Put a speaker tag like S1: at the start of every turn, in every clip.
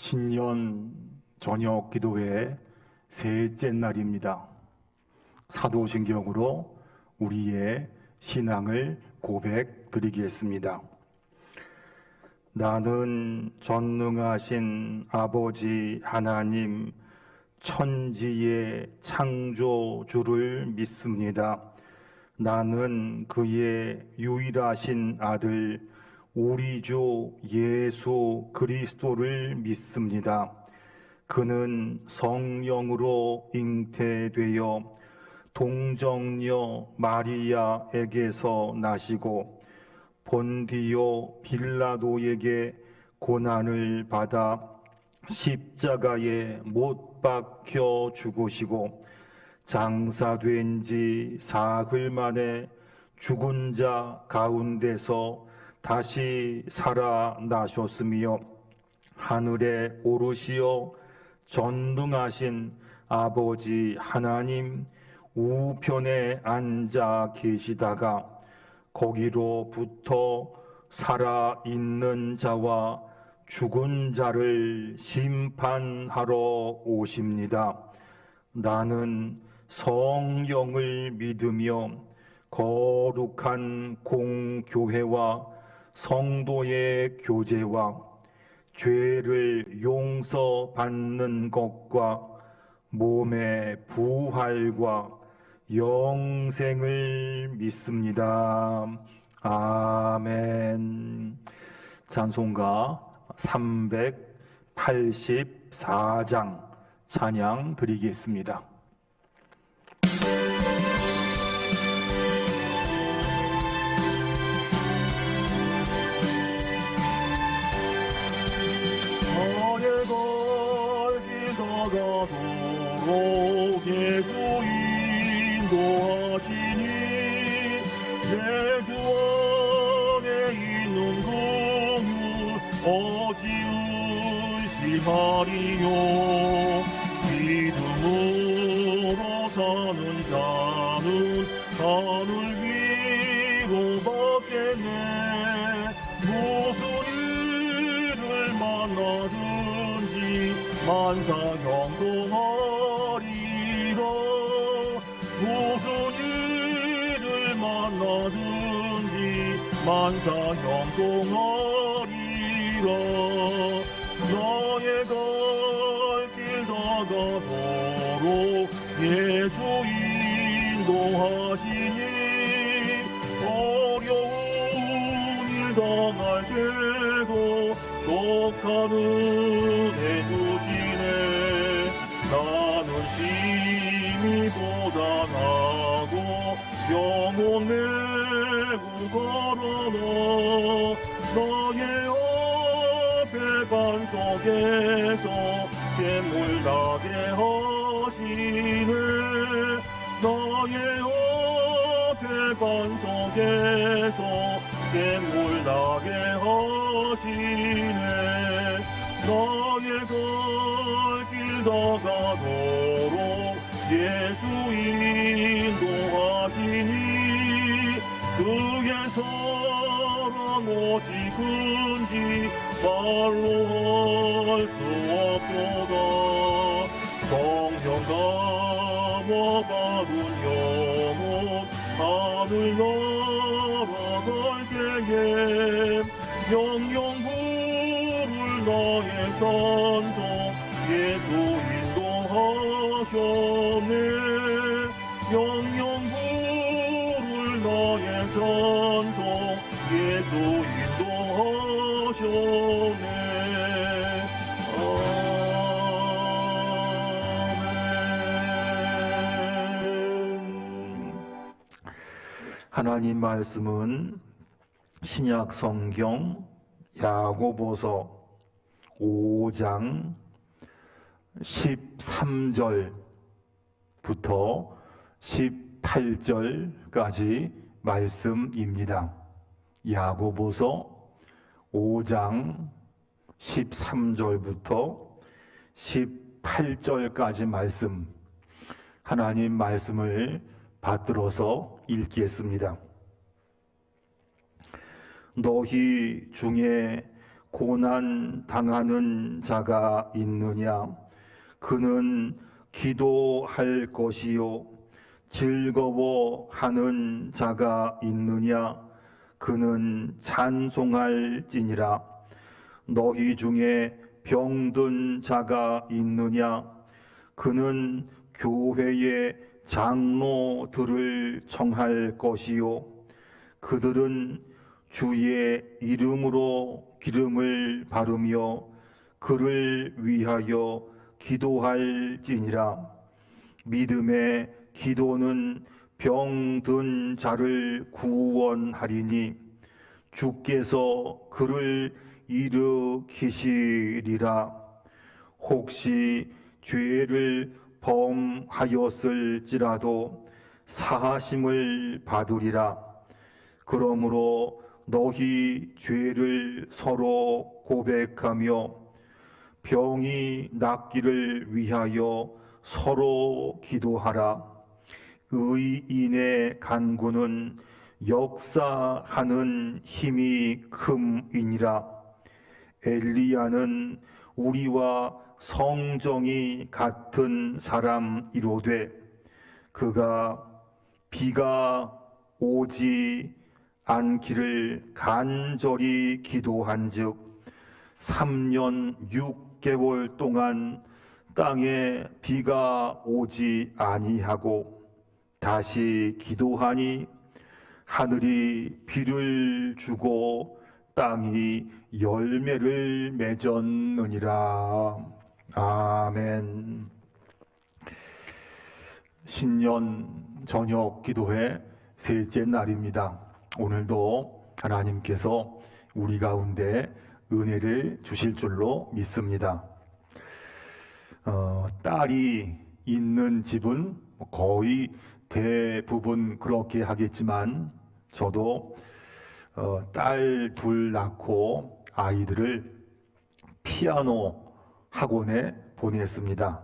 S1: 신년 저녁 기도회 셋째 날입니다. 사도신경으로 우리의 신앙을 고백드리겠습니다. 나는 전능하신 아버지 하나님 천지의 창조주를 믿습니다. 나는 그의 유일하신 아들 우리 주 예수 그리스도를 믿습니다. 그는 성령으로 잉태되어 동정녀 마리아에게서 나시고 본디오 빌라도에게 고난을 받아 십자가에 못 박혀 죽으시고 장사된 지 사흘 만에 죽은 자 가운데서 다시 살아나셨으며 하늘에 오르시어 전능하신 아버지 하나님 우편에 앉아 계시다가 거기로부터 살아있는 자와 죽은 자를 심판하러 오십니다. 나는 성령을 믿으며 거룩한 공교회와 성도의 교제와 죄를 용서받는 것과 몸의 부활과 영생을 믿습니다. 아멘. 찬송가 384장 찬양 드리겠습니다.
S2: 도록 예수 인도하시니 내 주 안에 있는 긍휼 어찌 의심하리요. 믿음으로 사는 자는 하늘 위로 받겠네. 무슨 일을 만나든지 만사형통하리라. 무슨 일을 만나든지 만사형통하리라. 나의 갈 길 다가도록 예수 인도하시니 어려운 일 당할 때도 독한 은혜 주시네. 나는 심히 고단하고 영혼 메고 걸어나 너의 앞에 반 속에서 샘물 나게 하시네. 너의 앞에 반 속에서 샘물 나게 하시네. 너의 갈 길 다가도록 예수 인도하시니 그의 사랑 어찌 큰지 말로 할 수 없도다. 성령 감화 받은 영혼 하늘 날아갈 때에 영영 부를 나의 산성 예수 인도하셨네. 영영 부를 나의 산성 예수 인도하셨네.
S1: 하나님 말씀은 신약 성경 야고보서 5장 13절부터 18절까지 말씀입니다. 야고보서 5장 13절부터 18절까지 말씀, 하나님 말씀을 받들어서 읽겠습니다. 너희 중에 고난 당하는 자가 있느냐? 그는 기도할 것이요. 즐거워하는 자가 있느냐? 그는 찬송할지니라. 너희 중에 병든 자가 있느냐? 그는 교회의 장로들을 청할 것이요. 그들은 주의 이름으로 기름을 바르며 그를 위하여 기도할지니라. 믿음의 기도는 병든 자를 구원하리니 주께서 그를 일으키시리라. 혹시 죄를 범하였을지라도 사하심을 받으리라. 그러므로 너희 죄를 서로 고백하며 병이 낫기를 위하여 서로 기도하라. 의인의 간구는 역사하는 힘이 큼이니라. 엘리야는 우리와 성정이 같은 사람이로되 그가 비가 오지 않기를 간절히 기도한즉 3년 6개월 동안 땅에 비가 오지 아니하고 다시 기도하니 하늘이 비를 주고 땅이 열매를 맺었느니라. 아멘. 신년 저녁 기도회 셋째 날입니다. 오늘도 하나님께서 우리 가운데 은혜를 주실 줄로 믿습니다. 딸이 있는 집은 거의 대부분 그렇게 하겠지만 저도 딸 둘 낳고 아이들을 피아노 학원에 보냈습니다.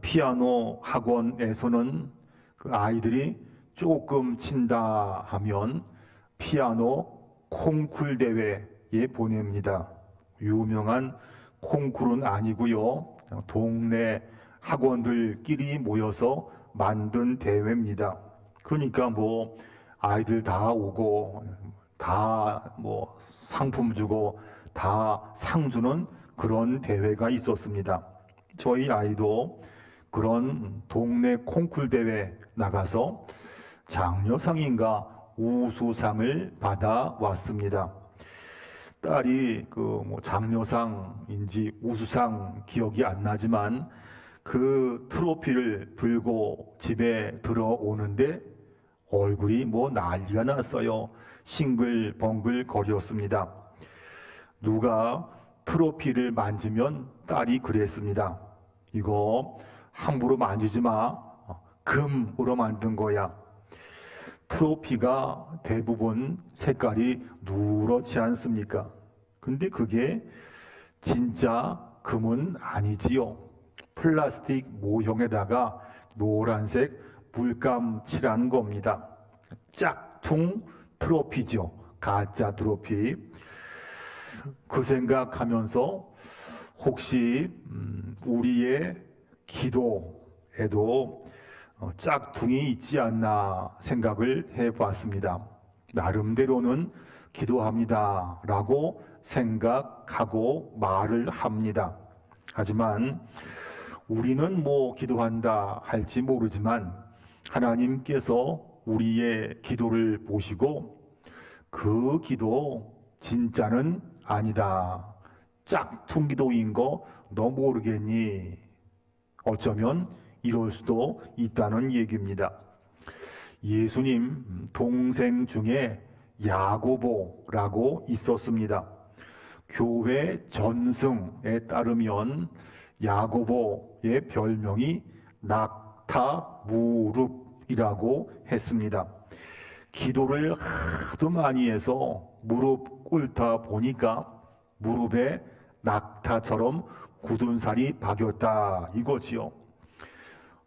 S1: 피아노 학원에서는 그 아이들이 조금 친다 하면 피아노 콩쿨 대회에 보냅니다. 유명한 콩쿨은 아니고요. 동네 학원들끼리 모여서 만든 대회입니다. 그러니까 뭐 아이들 다 오고 다 뭐 상품 주고 다 상 주는 그런 대회가 있었습니다. 저희 아이도 그런 동네 콩쿨 대회 나가서 장려상인가 우수상을 받아 왔습니다. 딸이 그 뭐 장려상인지 우수상 기억이 안 나지만 그 트로피를 들고 집에 들어오는데 얼굴이 뭐 난리가 났어요. 싱글벙글 거렸습니다. 누가 트로피를 만지면 딸이 그랬습니다. 이거 함부로 만지지 마. 금으로 만든 거야. 트로피가 대부분 색깔이 누렇지 않습니까? 근데 그게 진짜 금은 아니지요. 플라스틱 모형에다가 노란색 물감 칠한 겁니다. 짝퉁 트로피죠. 가짜 트로피. 그 생각하면서 혹시 우리의 기도에도 짝퉁이 있지 않나 생각을 해봤습니다. 나름대로는 기도합니다 라고 생각하고 말을 합니다. 하지만 우리는 뭐 기도한다 할지 모르지만 하나님께서 우리의 기도를 보시고 그 기도 진짜는 아니다. 짝퉁 기도인 거 너 모르겠니? 어쩌면 이럴 수도 있다는 얘기입니다. 예수님 동생 중에 야고보라고 있었습니다. 교회 전승에 따르면 야고보의 별명이 낙타무릎이라고 했습니다. 기도를 하도 많이 해서 무릎 꿇다 보니까 무릎에 낙타처럼 굳은 살이 박였다 이거지요.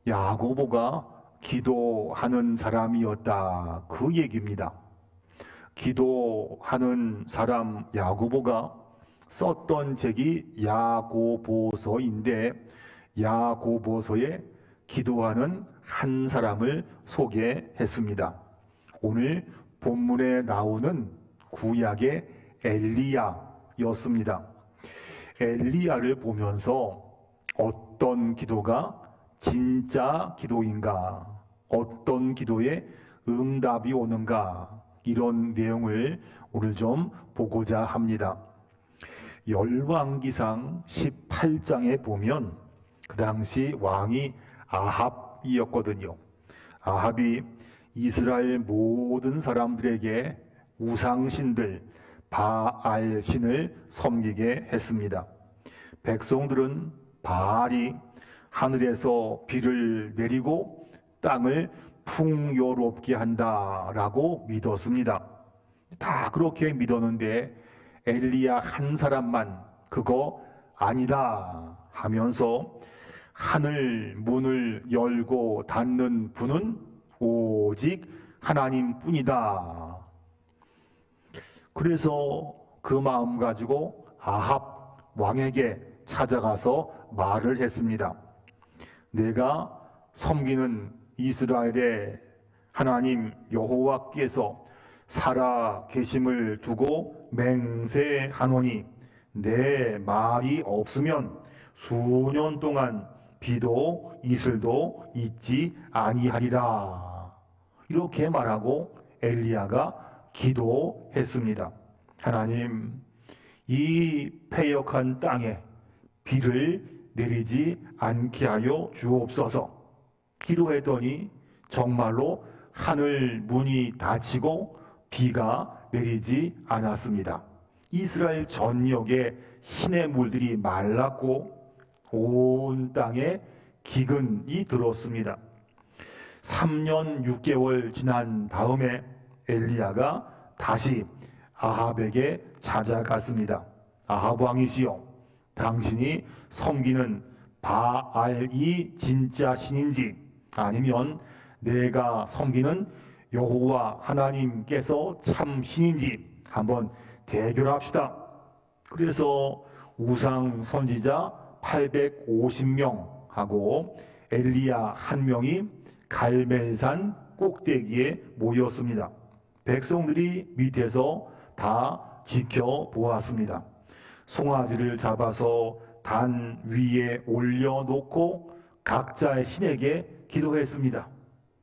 S1: 야고보가 기도하는 사람이었다 그 얘기입니다. 기도하는 사람 야고보가 썼던 책이 야고보서인데 야고보서에 기도하는 한 사람을 소개했습니다. 오늘 본문에 나오는 구약의 엘리야였습니다. 엘리야를 보면서 어떤 기도가 진짜 기도인가, 어떤 기도에 응답이 오는가, 이런 내용을 오늘 좀 보고자 합니다. 열왕기상 18장에 보면 그 당시 왕이 아합이었거든요. 아합이 이스라엘 모든 사람들에게 우상신들 바알신을 섬기게 했습니다. 백성들은 바알이 하늘에서 비를 내리고 땅을 풍요롭게 한다라고 믿었습니다. 다 그렇게 믿었는데 엘리야 한 사람만 그거 아니다 하면서 하늘 문을 열고 닫는 분은 오직 하나님뿐이다. 그래서 그 마음 가지고 아합 왕에게 찾아가서 말을 했습니다. 내가 섬기는 이스라엘의 하나님 여호와께서 살아 계심을 두고 맹세하노니 내 말이 없으면 수년 동안 비도 이슬도 있지 아니하리라. 이렇게 말하고 엘리야가 기도했습니다. 하나님, 이 패역한 땅에 비를 내리지 않게 하여 주옵소서. 기도했더니 정말로 하늘 문이 닫히고 비가 내리지 않았습니다. 이스라엘 전역에 시냇물들이 말랐고 온 땅에 기근이 들었습니다. 3년 6개월 지난 다음에 엘리야가 다시 아합에게 찾아갔습니다. 아합 왕이시여, 당신이 섬기는 바알이 진짜 신인지 아니면 내가 섬기는 여호와 하나님께서 참 신인지 한번 대결합시다. 그래서 우상 선지자 850명하고 엘리야 한 명이 갈멜산 꼭대기에 모였습니다. 백성들이 밑에서 다 지켜보았습니다. 송아지를 잡아서 단 위에 올려놓고 각자의 신에게 기도했습니다.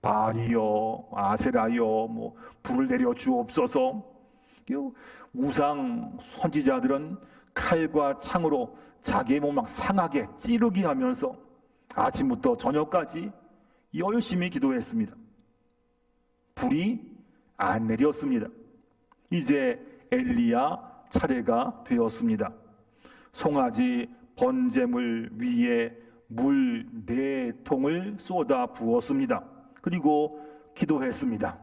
S1: 바알이여, 아세라여, 불을 내려 주옵소서. 우상 선지자들은 칼과 창으로 자기의 몸을 상하게 찌르기 하면서 아침부터 저녁까지 열심히 기도했습니다. 불이 안 내렸습니다. 이제 엘리야 차례가 되었습니다. 송아지 번제물 위에 물 4통을 쏟아 부었습니다. 그리고 기도했습니다.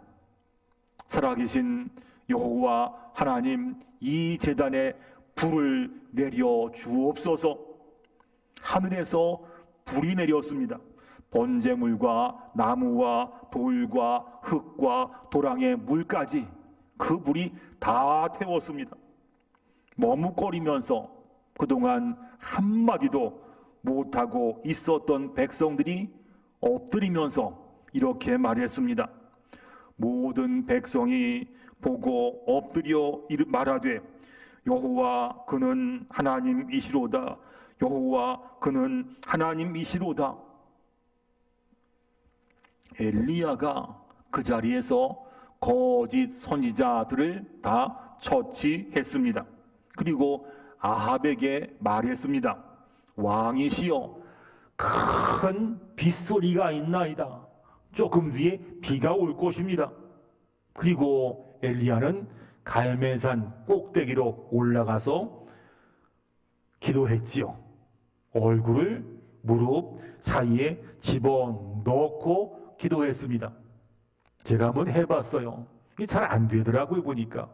S1: 살아계신 여호와 하나님, 이 제단에 불을 내려 주옵소서. 하늘에서 불이 내렸습니다. 번제물과 나무와 돌과 흙과 도랑의 물까지 그 불이 다 태웠습니다. 머뭇거리면서 그동안 한마디도 못하고 있었던 백성들이 엎드리면서 이렇게 말했습니다. 모든 백성이 보고 엎드려 말하되 여호와 그는 하나님이시로다. 여호와 그는 하나님이시로다. 엘리야가 그 자리에서 거짓 선지자들을 다 처치했습니다. 그리고 아합에게 말했습니다. 왕이시여, 큰 빗소리가 있나이다. 조금 뒤에 비가 올 것입니다. 그리고 엘리야는 갈멜산 꼭대기로 올라가서 기도했지요. 얼굴을 무릎 사이에 집어넣고 기도했습니다. 제가 한번 해봤어요. 이게 잘 안 되더라고요. 보니까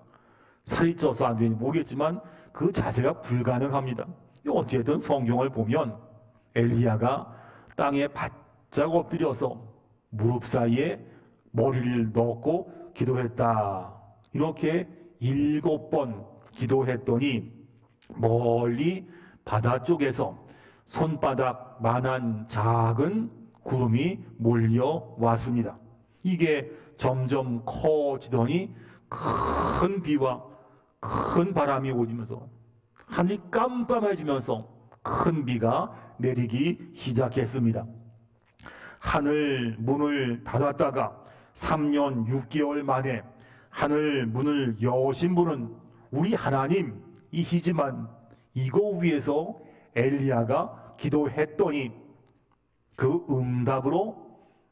S1: 살이 쪄서 안 되는지 모르겠지만 그 자세가 불가능합니다. 어쨌든 성경을 보면 엘리야가 땅에 바짝 엎드려서 무릎 사이에 머리를 넣고 기도했다. 이렇게 7번 기도했더니 멀리 바다 쪽에서 손바닥만한 작은 구름이 몰려왔습니다. 이게 점점 커지더니 큰 비와 큰 바람이 오면서 하늘이 깜깜해지면서 큰 비가 내리기 시작했습니다. 하늘 문을 닫았다가 3년 6개월 만에 하늘 문을 여신 분은 우리 하나님이시지만 이거 위해서 엘리야가 기도했더니 그 응답으로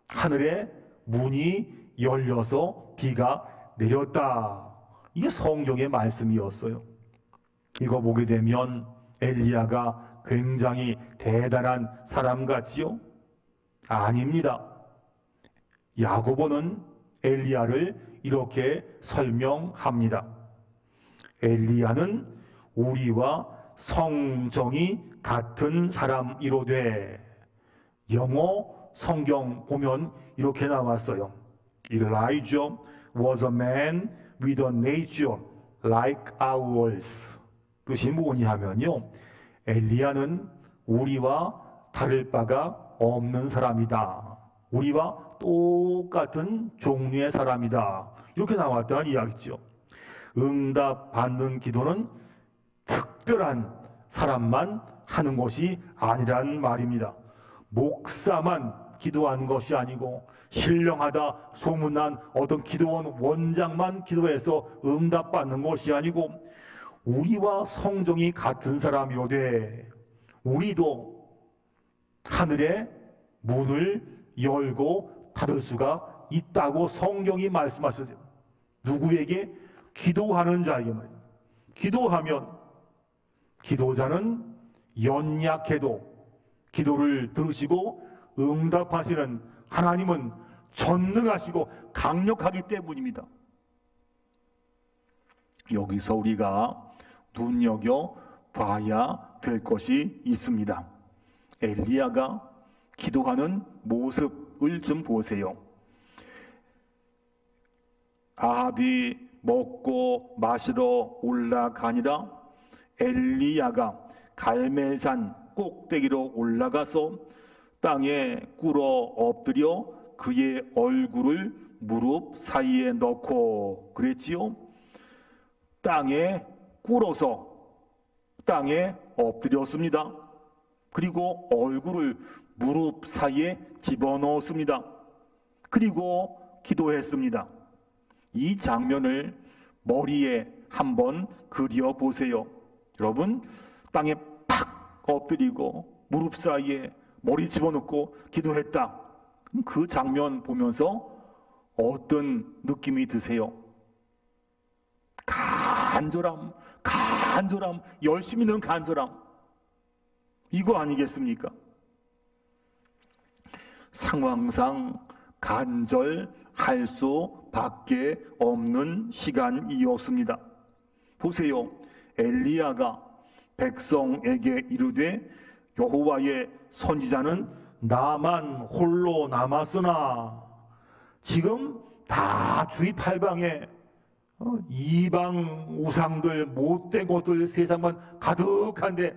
S1: 하늘의 문이 열려서 비가 내렸다. 이게 성경의 말씀이었어요. 이거 보게 되면 엘리야가 굉장히 대단한 사람 같지요? 아닙니다. 야고보는 엘리야를 이렇게 설명합니다. 엘리야는 우리와 성정이 같은 사람이로되. 영어 성경 보면 이렇게 나왔어요. Elijah was a man with a nature like ours. 뜻이 뭐냐면요, 엘리야는 우리와 다를 바가 없는 사람이다. 우리와 똑같은 종류의 사람이다. 이렇게 나왔다는 이야기죠. 응답 받는 기도는 특별한 사람만 하는 것이 아니란 말입니다. 목사만 기도하는 것이 아니고 신령하다 소문난 어떤 기도원 원장만 기도해서 응답받는 것이 아니고 우리와 성정이 같은 사람이로되 우리도 하늘의 문을 열고 닫을 수가 있다고 성경이 말씀하셨어요. 누구에게? 기도하는 자에게 말이에요. 기도하면 기도자는 연약해도 기도를 들으시고 응답하시는 하나님은 전능하시고 강력하기 때문입니다. 여기서 우리가 눈여겨 봐야 될 것이 있습니다. 엘리야가 기도하는 모습을 좀 보세요. 아합이 먹고 마시러 올라가니라 엘리야가 갈멜산 꼭대기로 올라가서 땅에 꿇어 엎드려 그의 얼굴을 무릎 사이에 넣고 그랬지요. 땅에 꿇어서 땅에 엎드렸습니다. 그리고 얼굴을 무릎 사이에 집어넣었습니다. 그리고 기도했습니다. 이 장면을 머리에 한번 그려보세요. 여러분, 땅에 팍 엎드리고 무릎 사이에 머리 집어넣고 기도했다. 그 장면 보면서 어떤 느낌이 드세요? 간절함, 열심히 는 간절함. 이거 아니겠습니까? 상황상 간절할 수밖에 없는 시간이었습니다. 보세요. 엘리야가 백성에게 이르되 여호와의 선지자는 나만 홀로 남았으나 지금 다 주위 팔방에 이방 우상들 못된 것들 세상만 가득한데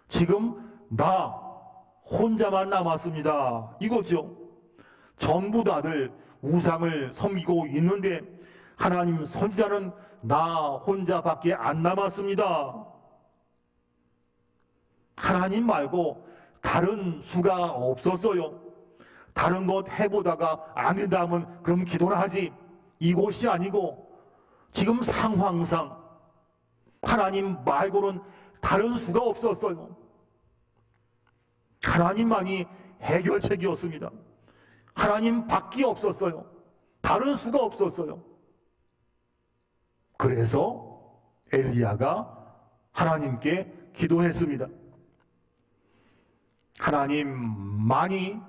S1: 지금 나 혼자만 남았습니다. 이거죠. 전부 다들 우상을 섬기고 있는데 하나님 선지자는 나 혼자밖에 안 남았습니다. 하나님 말고 다른 수가 없었어요. 다른 것 해보다가 안 된다면 그럼 기도를 하지. 이곳이 아니고 지금 상황상 하나님 말고는 다른 수가 없었어요. 하나님만이 해결책이었습니다. 하나님밖에 없었어요. 다른 수가 없었어요. 그래서 엘리야가 하나님께 기도했습니다. 하나님만이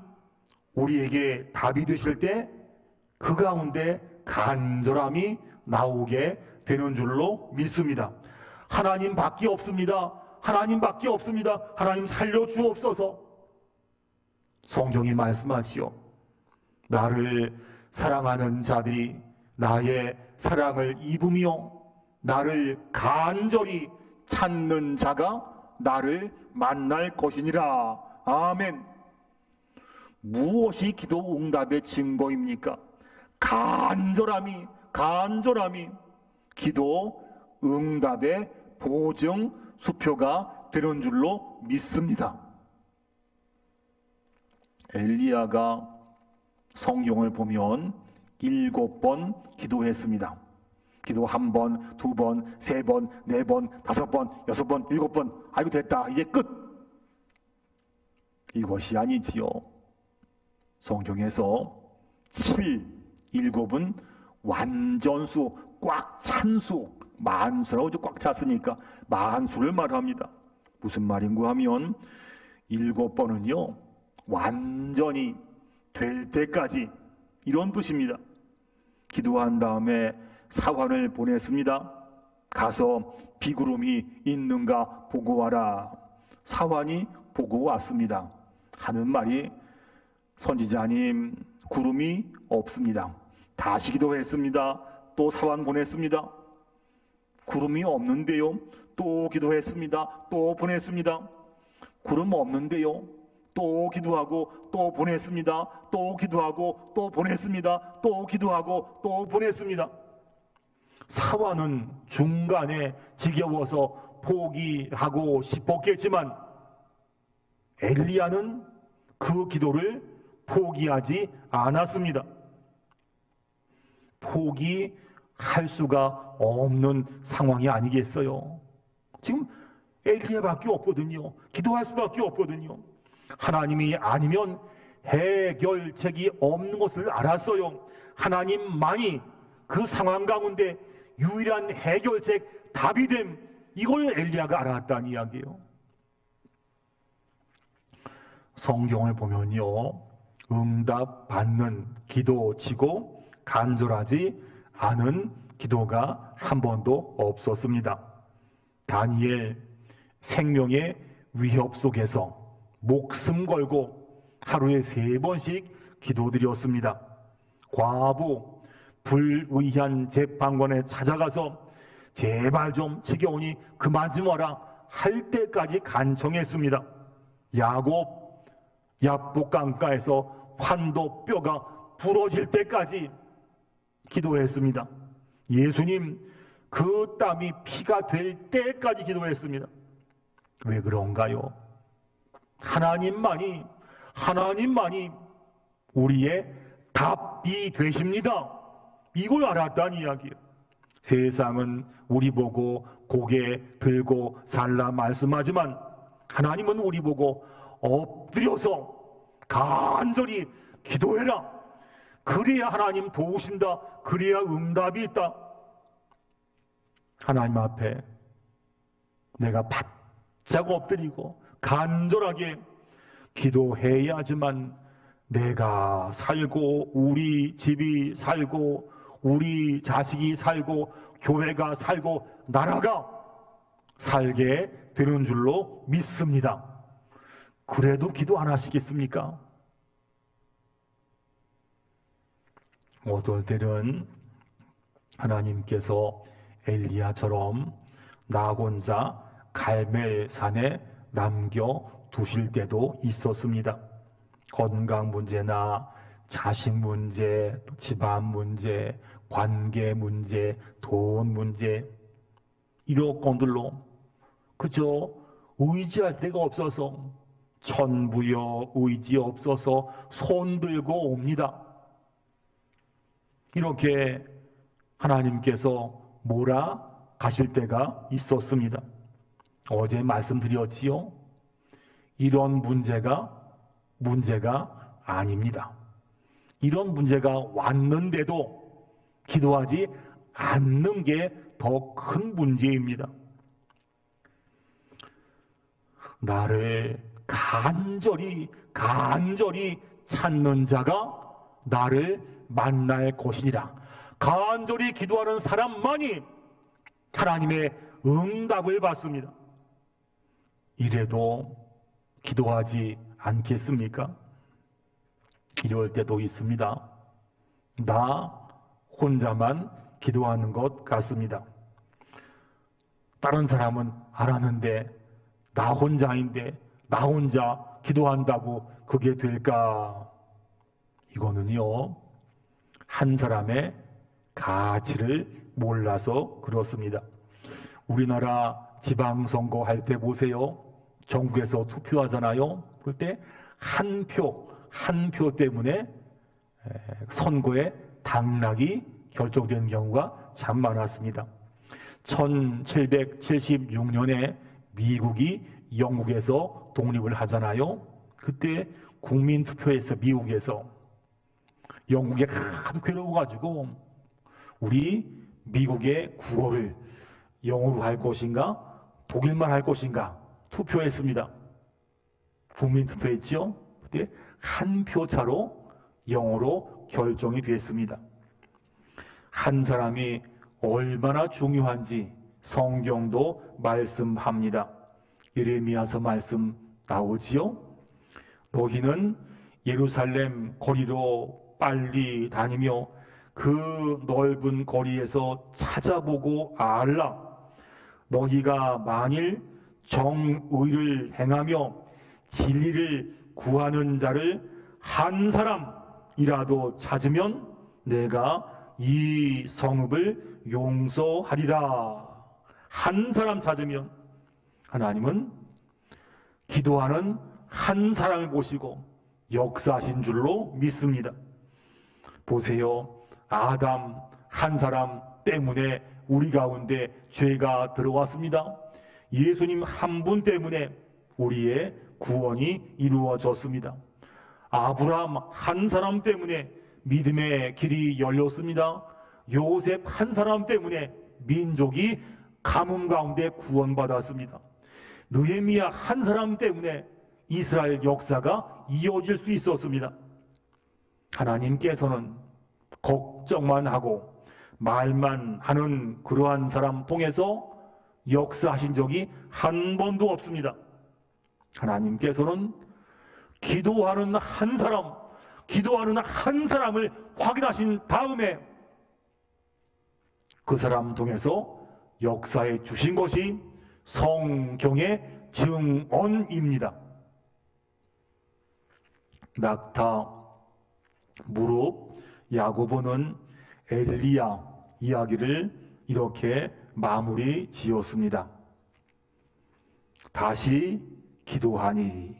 S1: 우리에게 답이 되실 때 그 가운데 간절함이 나오게 되는 줄로 믿습니다. 하나님밖에 없습니다. 하나님밖에 없습니다. 하나님 살려주옵소서. 성경이 말씀하시오. 나를 사랑하는 자들이 나의 사랑을 입으며 나를 간절히 찾는 자가 나를 만날 것이니라. 아멘. 무엇이 기도 응답의 증거입니까? 간절함이 기도 응답의 보증 수표가 되는 줄로 믿습니다. 엘리야가 성경을 보면 7번 기도했습니다. 기도 1번, 2번, 3번, 4번, 5번, 6번, 7번. 아이고 됐다. 이제 끝. 이것이 아니지요. 성경에서 7은 완전수, 꽉 찬 수, 만수라고 꽉 찼으니까 만수를 말합니다. 무슨 말인가 하면 7번은요 완전히 될 때까지, 이런 뜻입니다. 기도한 다음에 사환을 보냈습니다. 가서 비구름이 있는가 보고 와라. 사환이 보고 왔습니다. 하는 말이, 선지자님 구름이 없습니다. 다시 기도했습니다. 또 사환 보냈습니다. 구름이 없는데요. 또 기도했습니다. 또 보냈습니다. 구름 없는데요. 또 기도하고 또 보냈습니다. 또 기도하고 또 보냈습니다. 또 기도하고 또 보냈습니다. 사환은 중간에 지겨워서 포기하고 싶었겠지만 엘리야는 그 기도를 포기하지 않았습니다. 포기할 수가 없는 상황이 아니겠어요? 지금 엘리야밖에 없거든요. 기도할 수밖에 없거든요. 하나님이 아니면 해결책이 없는 것을 알았어요. 하나님만이 그 상황 가운데 유일한 해결책, 답이 됨, 이걸 엘리야가 알았다는 이야기예요. 성경을 보면요, 응답 받는 기도치고 간절하지 않은 기도가 한 번도 없었습니다. 다니엘 생명의 위협 속에서 목숨 걸고 하루에 3번씩 기도드렸습니다. 과부 불의한 재판관에 찾아가서 제발 좀 지겨우니 그만 좀 와라 할 때까지 간청했습니다. 야곱 야복 강가에서 환도 뼈가 부러질 때까지 기도했습니다. 예수님 그 땀이 피가 될 때까지 기도했습니다. 왜 그런가요? 하나님만이 우리의 답이 되십니다. 이걸 알았다는 이야기예요. 세상은 우리 보고 고개 들고 살라 말씀하지만 하나님은 우리 보고 엎드려서 간절히 기도해라. 그래야 하나님 도우신다. 그래야 응답이 있다. 하나님 앞에 내가 바짝 엎드리고 간절하게 기도해야지만 내가 살고 우리 집이 살고 우리 자식이 살고 교회가 살고 나라가 살게 되는 줄로 믿습니다. 그래도 기도 안 하시겠습니까? 어떨 때는 하나님께서 엘리야처럼 나 혼자 갈멜산에 남겨 두실 때도 있었습니다. 건강 문제나 자식 문제, 집안 문제, 관계 문제, 돈 문제, 이런 건들로 그저 의지할 데가 없어서 천부여 의지 없어서 손 들고 옵니다. 이렇게 하나님께서 몰아가실 때가 있었습니다. 어제 말씀드렸지요. 이런 문제가 아닙니다. 이런 문제가 왔는데도 기도하지 않는 게 더 큰 문제입니다. 나를 간절히 찾는 자가 나를 만날 것이니라. 간절히 기도하는 사람만이 하나님의 응답을 받습니다. 이래도 기도하지 않겠습니까? 이럴 때도 있습니다. 나 혼자만 기도하는 것 같습니다. 다른 사람은 안 하는데 나 혼자인데 나 혼자 기도한다고 그게 될까? 이거는요, 한 사람의 가치를 몰라서 그렇습니다. 우리나라 지방선거 할 때 보세요. 전국에서 투표하잖아요. 그럴 때 한 표 때문에 선거의 당락이 결정된 경우가 참 많았습니다. 1776년에 미국이 영국에서 독립을 하잖아요. 그때 국민투표에서 미국에서 영국에 하도 괴로워가지고 우리 미국의 국어를 영어로 할 것인가 독일말 할 것인가 투표했습니다. 국민투표했죠. 그때 한 표 차로 영어로 결정이 됐습니다. 한 사람이 얼마나 중요한지 성경도 말씀합니다. 예레미야서 말씀 나오지요. 너희는 예루살렘 거리로 빨리 다니며 그 넓은 거리에서 찾아보고 알라. 너희가 만일 정의를 행하며 진리를 구하는 자를 한 사람이라도 찾으면 내가 이 성읍을 용서하리라. 한 사람 찾으면 하나님은 기도하는 한 사람을 보시고 역사하신 줄로 믿습니다. 보세요. 아담 한 사람 때문에 우리 가운데 죄가 들어왔습니다. 예수님 한 분 때문에 우리의 구원이 이루어졌습니다. 아브라함 한 사람 때문에 믿음의 길이 열렸습니다. 요셉 한 사람 때문에 민족이 가뭄 가운데 구원받았습니다. 느헤미야 한 사람 때문에 이스라엘 역사가 이어질 수 있었습니다. 하나님께서는 걱정만 하고 말만 하는 그러한 사람 통해서 역사하신 적이 한 번도 없습니다. 하나님께서는 기도하는 한 사람을 확인하신 다음에 그 사람 통해서 역사해 주신 것이 성경의 증언입니다. 낙타, 무릎, 야고보는 엘리야 이야기를 이렇게 마무리 지었습니다. 다시 기도하니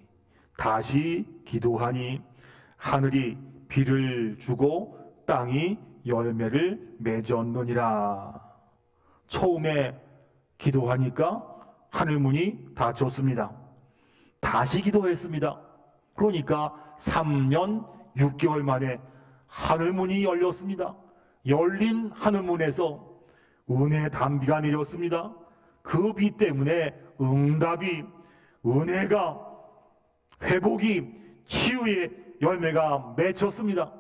S1: 하늘이 비를 주고 땅이 열매를 맺었느니라. 처음에 기도하니까 하늘문이 닫혔습니다. 다시 기도했습니다. 그러니까 3년 6개월 만에 하늘문이 열렸습니다. 열린 하늘문에서 은혜의 단비가 내렸습니다. 그 비 때문에 응답이, 은혜가, 회복이, 치유의 열매가 맺혔습니다.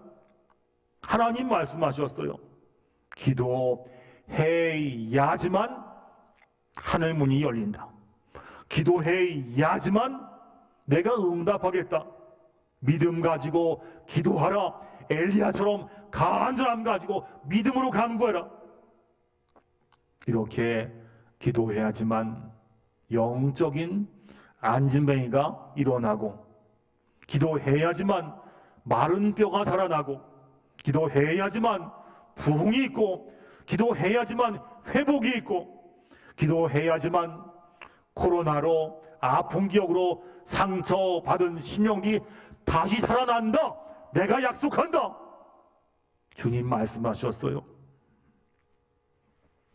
S1: 하나님 말씀하셨어요. 기도해야지만 하늘문이 열린다. 기도해야지만 내가 응답하겠다. 믿음 가지고 기도하라. 엘리야처럼 간절함 가지고 믿음으로 간구해라. 이렇게 기도해야지만 영적인 안진뱅이가 일어나고, 기도해야지만 마른 뼈가 살아나고, 기도해야지만 부흥이 있고, 기도해야지만 회복이 있고, 기도해야지만 코로나로 아픈 기억으로 상처받은 심령이 다시 살아난다. 내가 약속한다. 주님 말씀하셨어요.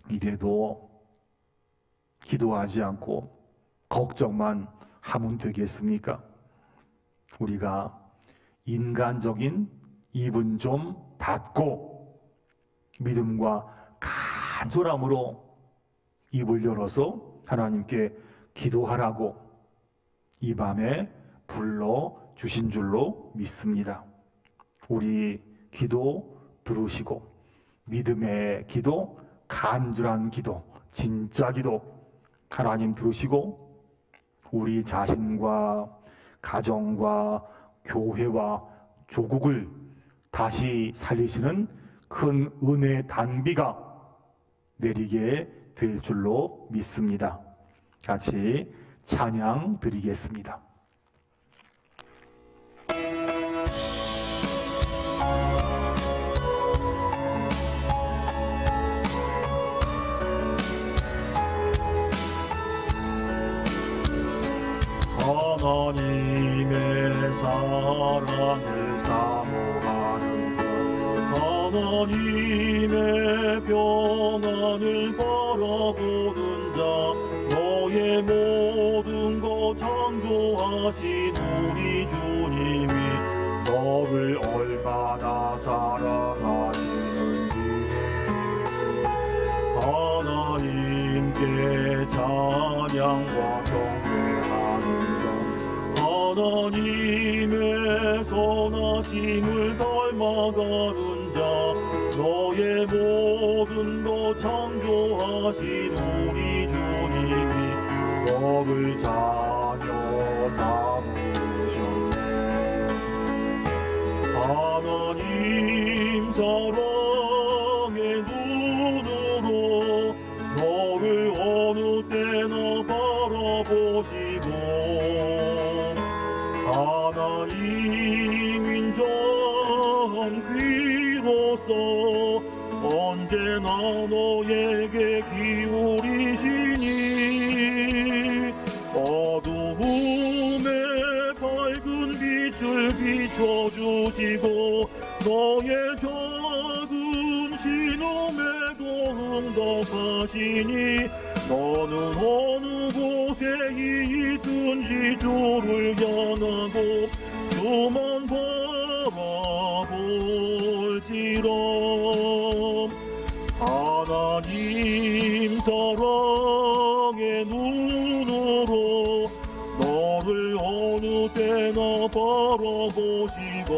S1: 이래도 기도하지 않고 걱정만 하면 되겠습니까? 우리가 인간적인 입은 좀 닫고 믿음과 간절함으로 입을 열어서 하나님께 기도하라고 이 밤에 불러주신 줄로 믿습니다. 우리 기도 들으시고 믿음의 기도, 간절한 기도, 진짜 기도 하나님 들으시고 우리 자신과 가정과 교회와 조국을 다시 살리시는 큰 은혜의 단비가 내리게 될 줄로 믿습니다. 같이 찬양 드리겠습니다.
S2: 하나님의 사랑을 사모하는 자, 하나님의 평안을 바라보는 자, 너의 모든 것 창조하신 우리 주님이 너를 얼마나 사랑하시는지 하나님께 찬양과 경배하는 자, 하나님의 선하심을 닮아가는 자, 너의 모든 것 창조하신 우리 주님이 너를 자녀 삼으셨네. 하나님 사랑의 눈으로 너를 어느 때나 바라보시고 하나님 인자한 귀로서 언제나 너에게 기울이시니 어두움에 밝은 빛을 비춰주시고 너의 작은 신음에도 응답하시니 너는 어느 곳에 있든지 주를 향하고 주만 바라볼지라. 하나님 사랑의 눈으로 너를 어느 때나 바라보시고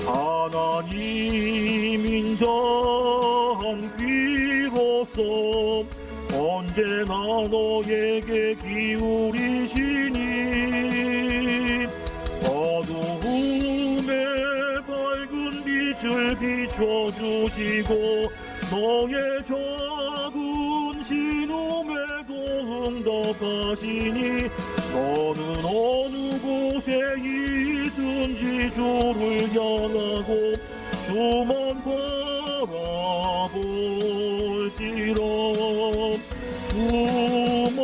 S2: 하나님 인자한 귀로서 언제나 너에게 기울이시니 어두움에 밝은 빛을 비춰주시고 너의 작은 신음에도 응답하시니 너는 어느 곳에 있든지 주를 향하고 주만 바라볼지라. 주만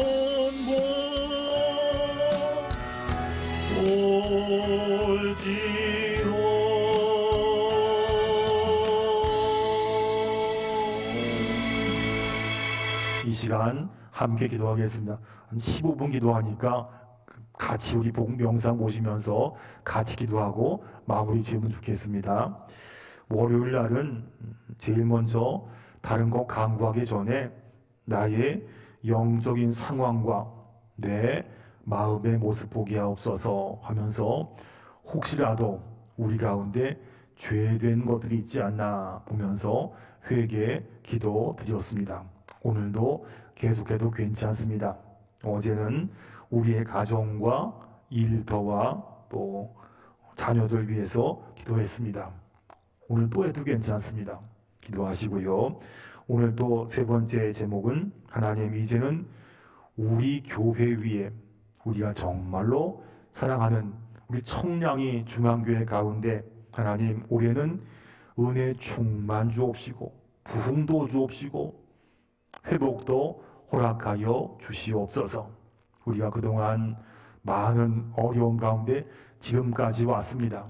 S2: 바라볼지라.
S1: 이 시간 함께 기도하겠습니다. 한 15분 기도하니까 같이 우리 복음 영상 보시면서 같이 기도하고 마무리 지으면 좋겠습니다. 월요일 날은 제일 먼저 다른 거 강구하기 전에 나의 영적인 상황과 내 마음의 모습 보게 하옵소서 하면서 혹시라도 우리 가운데 죄된 것들이 있지 않나 보면서 회개 기도 드렸습니다. 오늘도 계속해도 괜찮습니다. 어제는 우리의 가정과 일터와 또 자녀들 위해서 기도했습니다. 오늘 또 해도 괜찮습니다. 기도하시고요. 오늘 또 세 번째 제목은 하나님 이제는 우리 교회 위에 우리가 정말로 사랑하는 우리 청량이 중앙교회 가운데 하나님 올해는 은혜 충만 주옵시고 부흥도 주옵시고 회복도 허락하여 주시옵소서. 우리가 그동안 많은 어려운 가운데 지금까지 왔습니다.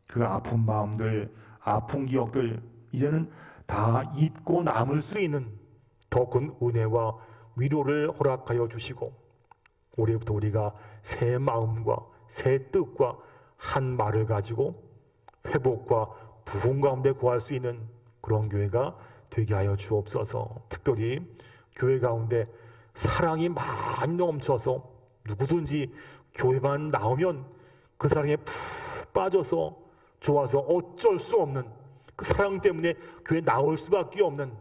S1: 그 아픈 마음들, 아픈 기억들 이제는 다 잊고 남을 수 있는 더 큰 은혜와 위로를 허락하여 주시고 올해부터 우리가 새 마음과 새 뜻과 한 말을 가지고 회복과 부흥 가운데 구할 수 있는 그런 교회가 되게 하여 주옵소서. 특별히 교회 가운데 사랑이 많이 넘쳐서 누구든지 교회만 나오면 그 사랑에 푹 빠져서 좋아서 어쩔 수 없는 그 사랑 때문에 교회 나올 수밖에 없는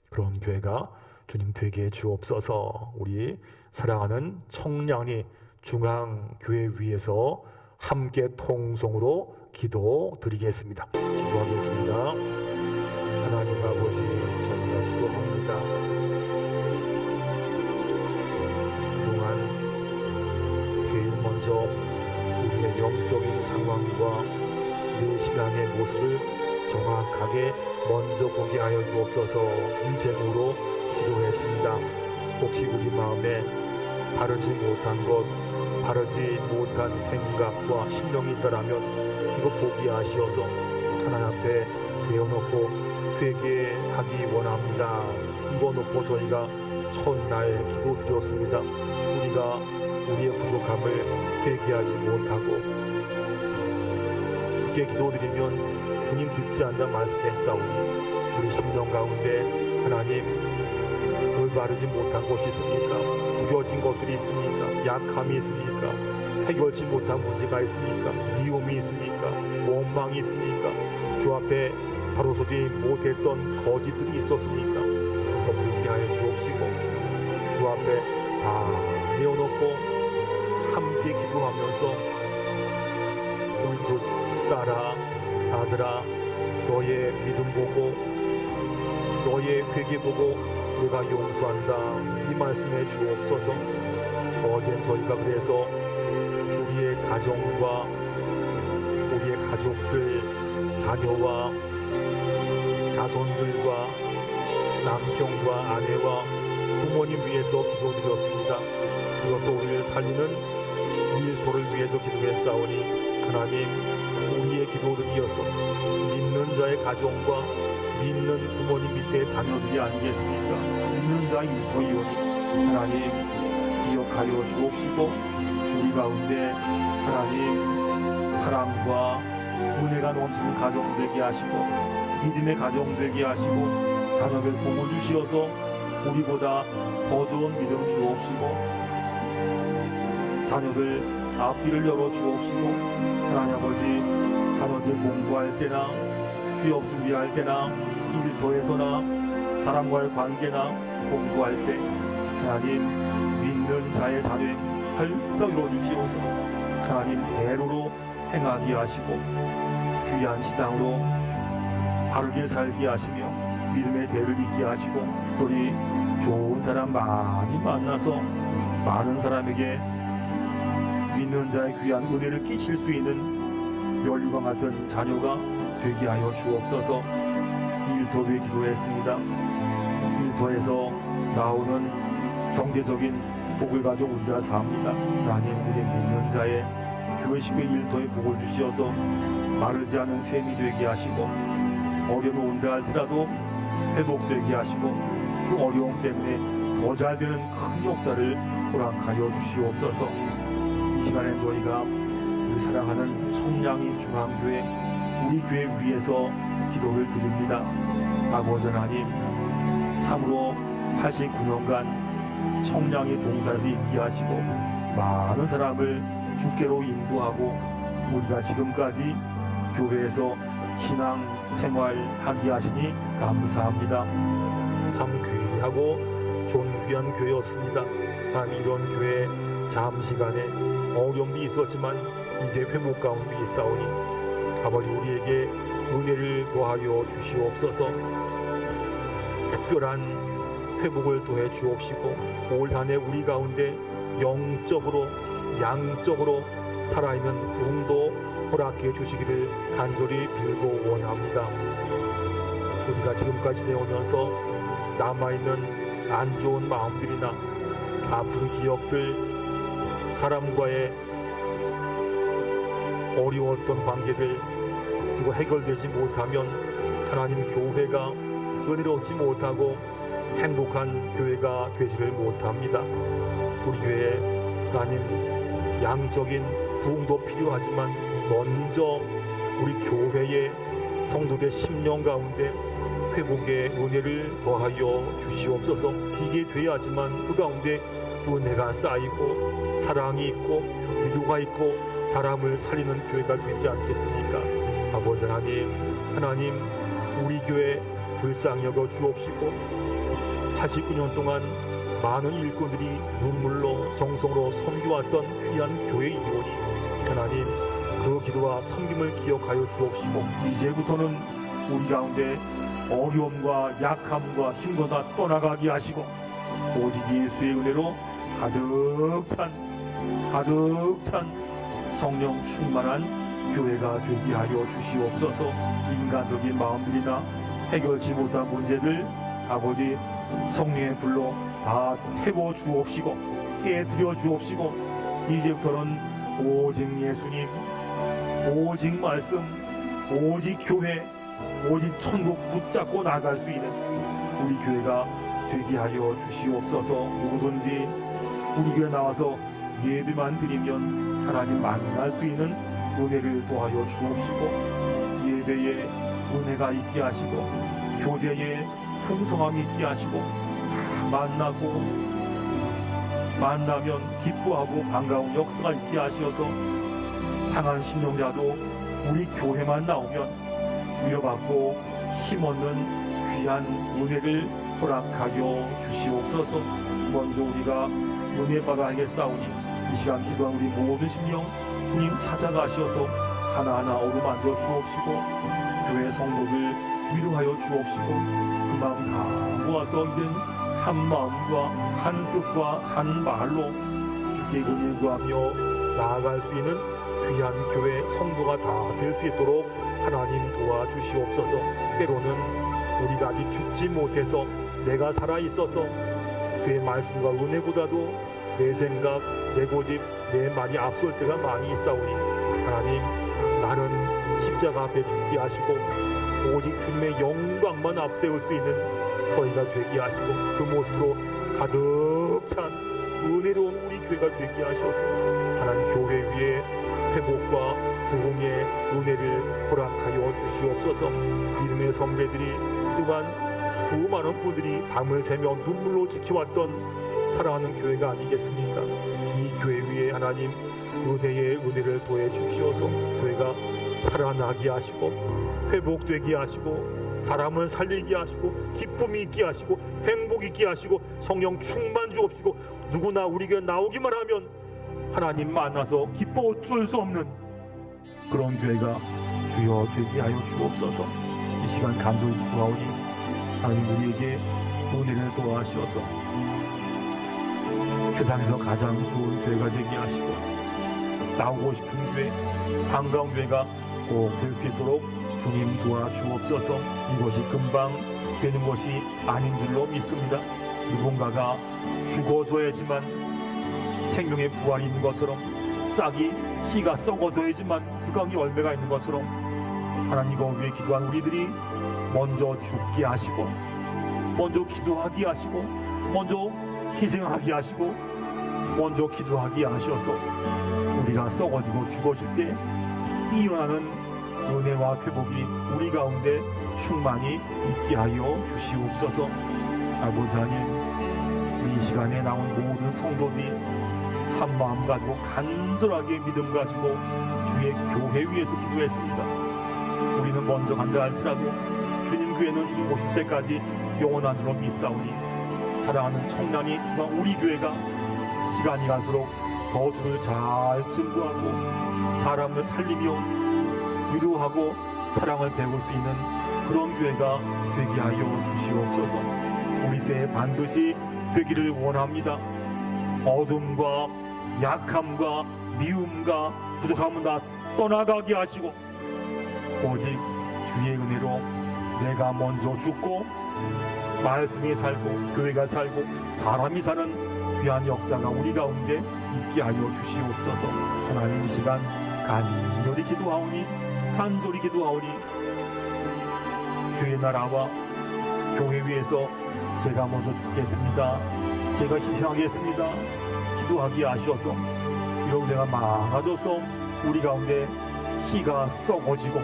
S1: 그런 교회가 주님 되게 주옵소서. 우리 사랑하는 청량리 중앙교회 위에서 함께 통성으로 기도 드리겠습니다. 기도하겠습니다. 하나님 아버지, 저희가
S3: 주옵소서. 그동안 교회는 먼저 우리의 영적인 상황과 우리의 신앙의 모습을 정확하게 먼저 보게 하여 주옵소서. 이 제목으로 기도했습니다. 혹시 우리 마음에 바르지 못한 것, 바르지 못한 생각과 심령이 있다라면 이거 포기하시어서 하나님 앞에 내어놓고 회개하기 원합니다. 입어놓고 저희가 첫날 기도 드렸습니다. 우리가 우리의 부족함을 회개하지 못하고 주께 기도드리면 주님 듣지 않는다 말씀했사오니 우리 심령 가운데 하나님 올바르지 못한 것이 있습니까? 구겨진 것들이 있습니까? 약함이 있습니까? 해결치 못한 문제가 있습니까? 미움이 있습니까? 원망이 있습니까? 주 앞에 바로서지 못했던 거짓들이 있었습니까? 그거 불쾌하여 주옵시고 주 앞에 다 내어놓고 함께 기도하면서 우리 딸아 아들아 너의 믿음 보고 너의 회개 보고 내가 용서한다 이 말씀해 주옵소서. 어제 저희가 그래서 우리의 가정과 우리의 가족들 자녀와 자손들과 남편과 아내와 부모님 위해서 기도드렸습니다. 이것도 우리를 살리는 일터를 위해서 기도했사오니 하나님 우리의 기도들이어서 믿는 자의 가정과 믿는 부모님 밑에 자녀들이 아니겠습니까? 믿는 자의 일터이오니 하나님 기억하여 주옵시고 우리 가운데 하나님 사랑과 은혜가 넘치는 가정 되게 하시고 믿음의 가정 되게 하시고 자녀들 복을 주시어서 우리보다 더 좋은 믿음 주옵시고 자녀들 앞길을 열어 주옵시고 하나님 아버지 자녀들 공부할 때나 취업 준비할 때나 일터에서나 사람과의 관계나 공부할 때 하나님 믿는 자의 자녀의 활짝 이루어주시옵소서. 하나님 대로로 행하게 하시고 귀한 신앙으로 바르게 살게 하시며 믿음의 대를 잇게 하시고 우리 좋은 사람 많이 만나서 많은 사람에게 믿는 자의 귀한 은혜를 끼칠 수 있는 멸류관 같은 자녀가 되게 하여 주옵소서. 일터에 기도했습니다. 일터에서 나오는 경제적인 복을 가지고 우리가 삽니다. 하나님 우리 믿는 자의 교회 식구의 일터에 복을 주시어서 마르지 않은 샘이 되게 하시고 어려움이 온다 할지라도 회복되게 하시고 그 어려움 때문에 더 잘 되는 큰 역사를 허락하여 주시옵소서. 이 시간에 저희가 우리 사랑하는 청량리 중앙교회 우리 교회 위해서 기도를 드립니다. 아버지 하나님 참으로 89년간 청량리 동사에서 임기하시고 많은 사람을 주께로 인도하고 우리가 지금까지 교회에서 신앙 생활하게 하시니 감사합니다. 참 귀하고 존귀한 교회였습니다. 단 이런 교회 잠시간에 어려움이 있었지만 이제 회복 가운데 있사오니 아버지 우리에게 은혜를 더하여 주시옵소서. 특별한 회복을 더해 주옵시고 올 한 해 우리 가운데 영적으로 양적으로 살아있는 부흥도 허락해 주시기를 간절히 빌고 원합니다. 우리가 지금까지 내오면서 남아있는 안 좋은 마음들이나 아픈 기억들 사람과의 어려웠던 관계들 이거 해결되지 못하면 하나님 교회가 은혜롭지 못하고 행복한 교회가 되지를 못합니다. 우리 교회에 하나님 양적인 부흥도 필요하지만 먼저 우리 교회의 성도의 심령 가운데 회복의 은혜를 더하여 주시옵소서. 이게 돼야지만 그 가운데 은혜가 쌓이고 사랑이 있고 위로가 있고 사람을 살리는 교회가 되지 않겠습니까? 아버지 하나님 우리 교회 불쌍히 여겨 주옵시고 89년 동안 많은 일꾼들이 눈물로 정성으로 섬겨왔던 귀한 교회이오니 하나님 그 기도와 섬김을 기억하여 주옵시고 이제부터는
S1: 우리 가운데 어려움과 약함과 힘과 다 떠나가게 하시고 오직 예수의 은혜로 가득 찬 성령 충만한 교회가 되게 하여 주시옵소서. 인간적인 마음들이나 해결치 못한 문제들 아버지 성령의 불로 다 태워 주옵시고 깨뜨려 주옵시고 이제부터는 오직 예수님, 오직 말씀, 오직 교회, 오직 천국 붙잡고 나갈 수 있는 우리 교회가 되게 하여 주시옵소서. 누구든지 우리 교회 나와서 예배만 드리면 하나님 만날 수 있는 은혜를 도하여 주옵시고 예배에 은혜가 있게 하시고 교제에 풍성함이 있게 하시고 만나면 기뻐하고 반가운 역사가 있게 하셔서 상한 심령자도 우리 교회만 나오면 위로받고 힘없는 귀한 은혜를 허락하여 주시옵소서. 먼저 우리가 은혜 받아야겠사오니 이 시간 기도한 우리 모든 심령 주님 찾아가셔서 하나하나 어루만져 주옵시고 교회 성도들 위로하여 주옵시고 그 마음 다 모아서 이젠 한 마음과 한 뜻과 한 말로 주께 은혜 구하며
S3: 나아갈 수 있는 귀한 교회 성도가 다 될 수 있도록 하나님 도와주시옵소서. 때로는 우리가 아직 죽지 못해서 내가 살아있어서 그의 말씀과 은혜보다도 내 생각, 내 고집, 내 말이 앞설 때가 많이 있사오니 하나님 나는 십자가 앞에 죽게 하시고 오직 주님의 영광만 앞세울 수 있는 저희가 되게 하시고 그 모습으로 가득 찬 은혜로운 우리 교회가 되게 하셔서 하나님 교회 위에 회복과 부흥의 은혜를 허락하여 주시옵소서. 믿음의 선배들이 또한 수많은 분들이 밤을 새며 눈물로 지켜왔던 사랑하는 교회가 아니겠습니까? 이 교회 위에 하나님 은혜의 은혜를 더해 주시어서 교회가 살아나게 하시고 회복되게 하시고 사람을 살리게 하시고 기쁨이 있게 하시고 행복 있게 하시고 성령 충만 주옵시고 누구나 우리 교회 나오기만 하면 하나님 만나서 기뻐 어쩔 수 없는 그런 교회가 주여 되게 하여 주옵소서. 이 시간 간절히 구하오니 하나님 우리에게 은혜를 도와주셔서 세상에서 가장 좋은 교회가 되게 하시고 나오고 싶은 교회, 반가운 교회가 꼭 될 수 있도록 주님 도와주옵소서. 이것이 금방 되는 것이 아닌 줄로 믿습니다. 누군가가 죽어줘야지만 생명의 부활이 있는 것처럼 싹이 씨가 썩어져야지만 그 가운데 열매가 있는 것처럼 하나님 이거 위해 기도한 우리들이 먼저 죽게 하시고 먼저 기도하게 하시고 먼저 희생하게 하시고 먼저 기도하게 하셔서 우리가 썩어지고 죽어질 때 일어나는 은혜와 회복이 우리 가운데 충만히 있게 하여 주시옵소서. 아버지 하나님 이 시간에 나온 모든 성도들이 한 마음 가지고 간절하게 믿음 가지고 주의 교회 위에서 기도했습니다. 우리는 먼저 간다 할지라도 주님 교회는 주님 오실 때까지 영원한 줄로 믿사오니 사랑하는 청년이 우리 교회가 시간이 갈수록 더 주를 잘 증거하고 사람을 살리며 위로하고 사랑을 배울 수 있는 그런 교회가 되게 하여 주시옵소서. 우리 때에 반드시 되기를 원합니다. 어둠과 약함과 미움과 부족함은 다 떠나가게 하시고 오직 주의 은혜로 내가 먼저 죽고 말씀이 살고 교회가 살고 사람이 사는 귀한 역사가 우리 가운데 있게 하여 주시옵소서. 하나님 이 시간 간절히 기도하오니 주의 나라와 교회 위에서 제가 먼저 죽겠습니다. 제가 희생하겠습니다. 기도하게 하셔서 이런 내가 망가져서 우리 가운데 씨가 썩어지고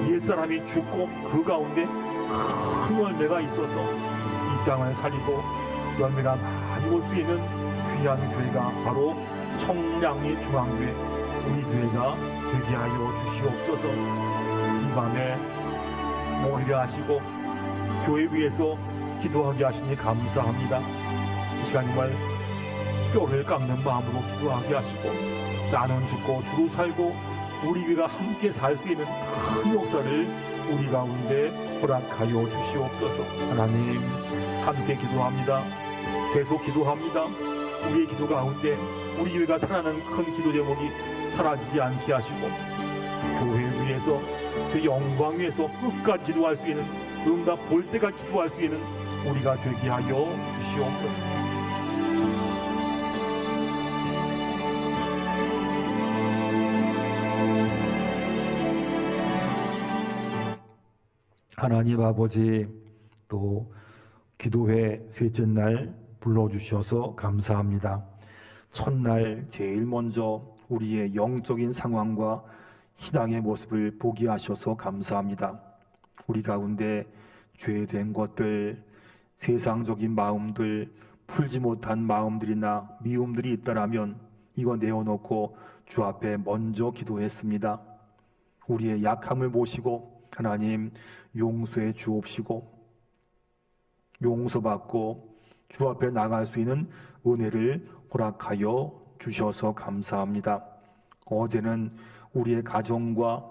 S3: 옛사람이 죽고 그 가운데 큰 열매가 있어서 이 땅을 살리고 열매가 많이 올 수 있는 귀한 교회가 바로 청량리 중앙교회 우리 교회가 되게 하여 주시옵소서. 이 밤에 모이게 하시고 교회 위에서 기도하게 하시니 감사합니다. 이 시간 정말 뼈를 깎는 마음으로 기도하게 하시고 나는 죽고 주로 살고 우리 교회가 함께 살 수 있는 큰 역사를 우리 가운데 허락하여 주시옵소서. 하나님, 함께 기도합니다. 계속 기도합니다. 우리의 기도 가운데 우리 교회가 살아나는 큰 기도 제목이 사라지지 않게 하시고, 교회 위에서 그 영광 위에서 끝까지 기도할 수 있는, 응답 볼 때가 기도할 수 있는 우리가 되게 하여 주시옵소서. 하나님 아버지, 또 기도회 셋째 날 불러주셔서 감사합니다. 첫날 제일 먼저 우리의 영적인 상황과 신앙의 모습을 보게 하셔서 감사합니다. 우리 가운데 죄된 것들, 세상적인 마음들, 풀지 못한 마음들이나 미움들이 있다라면 이거 내어놓고 주 앞에 먼저 기도했습니다. 우리의 약함을 보시고 하나님 용서해 주옵시고, 용서받고 주 앞에 나갈 수 있는 은혜를 허락하여 주셔서 감사합니다. 어제는 우리의 가정과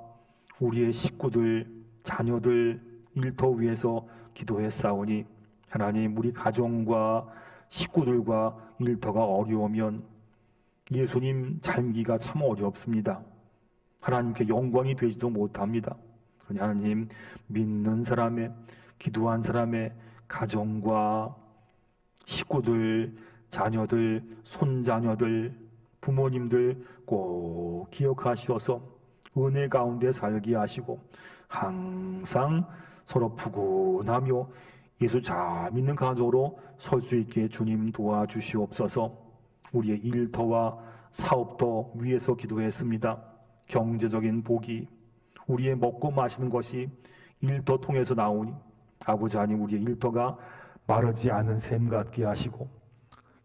S3: 우리의 식구들, 자녀들, 일터 위해서 기도했사오니 하나님, 우리 가정과 식구들과 일터가 어려우면 예수님 닮기가 참 어렵습니다. 하나님께 영광이 되지도 못합니다. 그러니 하나님, 믿는 사람의, 기도한 사람의 가정과 식구들, 자녀들, 손자녀들, 부모님들 꼭 기억하셔서 은혜 가운데 살게 하시고 항상 서로 푸근하며 예수 잘 믿는 가족으로 설 수 있게 주님 도와주시옵소서. 우리의 일터와 사업터 위에서 기도했습니다. 경제적인 복이, 우리의 먹고 마시는 것이 일터 통해서 나오니 아버지 하나님, 우리의 일터가 마르지 않은 샘 같게 하시고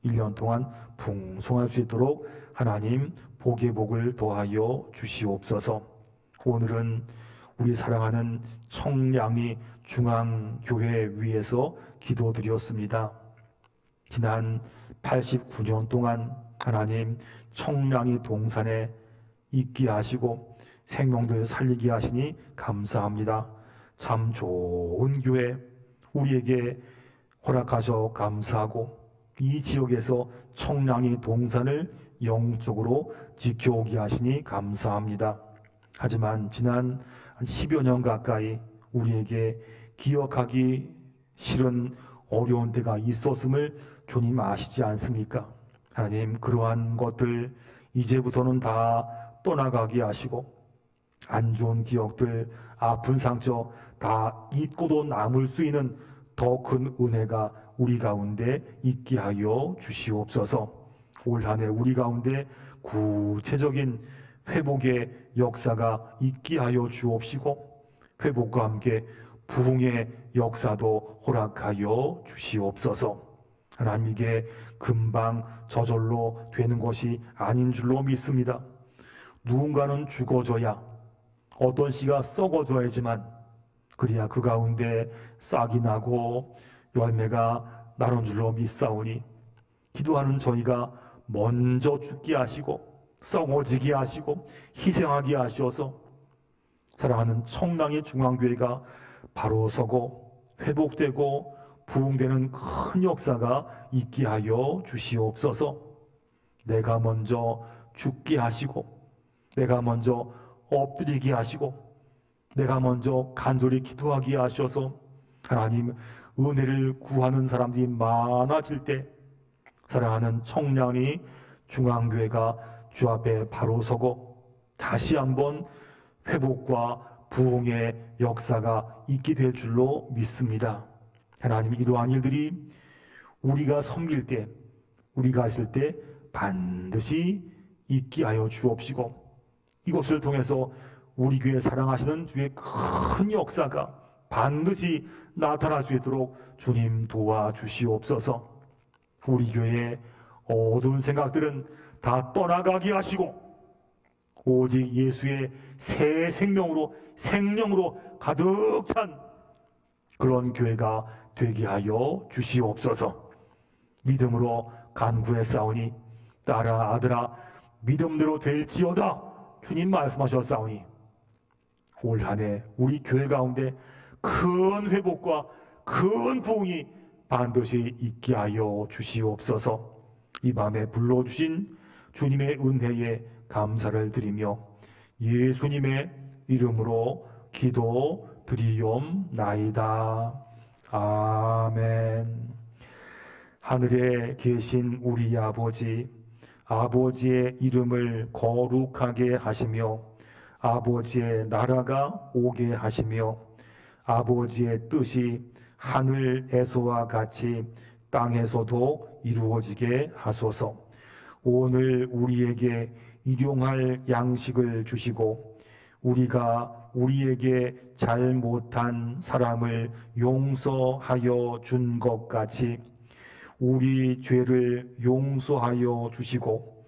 S3: 1년 동안 풍성할 수 있도록 하나님 복의 복을 더하여 주시옵소서. 오늘은 우리 사랑하는 청량리 중앙교회 위에서 기도드렸습니다. 지난 89년 동안 하나님 청량리 동산에 있게 하시고 생명들 살리게 하시니 감사합니다. 참 좋은 교회 우리에게 허락하셔 감사하고, 이 지역에서 청량리 동산을 영적으로 지켜오게 하시니 감사합니다. 하지만 지난 10여 년 가까이 우리에게 기억하기 싫은 어려운 때가 있었음을 주님 아시지 않습니까? 하나님, 그러한 것들 이제부터는 다 떠나가게 하시고 안 좋은 기억들, 아픈 상처 다 잊고도 남을 수 있는 더 큰 은혜가 우리 가운데 있게 하여 주시옵소서. 올 한 해 우리 가운데 구체적인 회복의 역사가 있게 하여 주옵시고, 회복과 함께 부흥의 역사도 허락하여 주시옵소서. 하나님, 이게 금방 저절로 되는 것이 아닌 줄로 믿습니다. 누군가는 죽어져야, 어떤 씨가 썩어져야지만 그래야 그 가운데 싹이 나고 열매가 나는 줄로 믿사오니, 기도하는 저희가 먼저 죽게 하시고 썩어지게 하시고 희생하게 하셔서 사랑하는 청량리 중앙교회가 바로 서고 회복되고 부흥되는 큰 역사가 있게 하여 주시옵소서. 내가 먼저 죽게 하시고, 내가 먼저 엎드리게 하시고, 내가 먼저 간절히 기도하게 하셔서 하나님 은혜를 구하는 사람들이 많아질 때 사랑하는 청량리 중앙교회가 주 앞에 바로 서고 다시 한번 회복과 부흥의 역사가 있게 될 줄로 믿습니다. 하나님, 이러한 일들이 우리가 섬길 때, 우리가 있을 때 반드시 있게 하여 주옵시고, 이것을 통해서 우리 교회 사랑하시는 주의 큰 역사가 반드시 나타날 수 있도록 주님 도와주시옵소서. 우리 교회의 어두운 생각들은 다 떠나가게 하시고 오직 예수의 새 생명으로 가득 찬 그런 교회가 되게 하여 주시옵소서. 믿음으로 간구했사오니 딸아 아들아 믿음대로 될지어다 주님 말씀하셨사오니
S1: 올 한 해 우리 교회 가운데 큰 회복과 큰 부흥이 반드시 있게 하여 주시옵소서. 이 밤에 불러주신 주님의 은혜에 감사를 드리며 예수님의 이름으로 기도 드리옵나이다. 아멘. 하늘에 계신 우리 아버지, 아버지의 이름을 거룩하게 하시며 아버지의 나라가 오게 하시며 아버지의 뜻이 하늘에서와 같이 땅에서도 이루어지게 하소서. 오늘 우리에게 일용할 양식을 주시고 우리가 우리에게 잘못한 사람을 용서하여 준 것 같이 우리 죄를 용서하여 주시고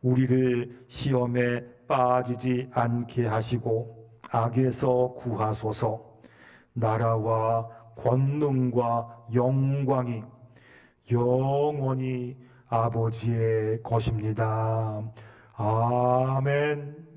S1: 우리를 시험에 빠지지 않게 하시고 악에서 구하소서. 나라와 권능과 영광이 영원히 아버지의 것입니다. 아멘.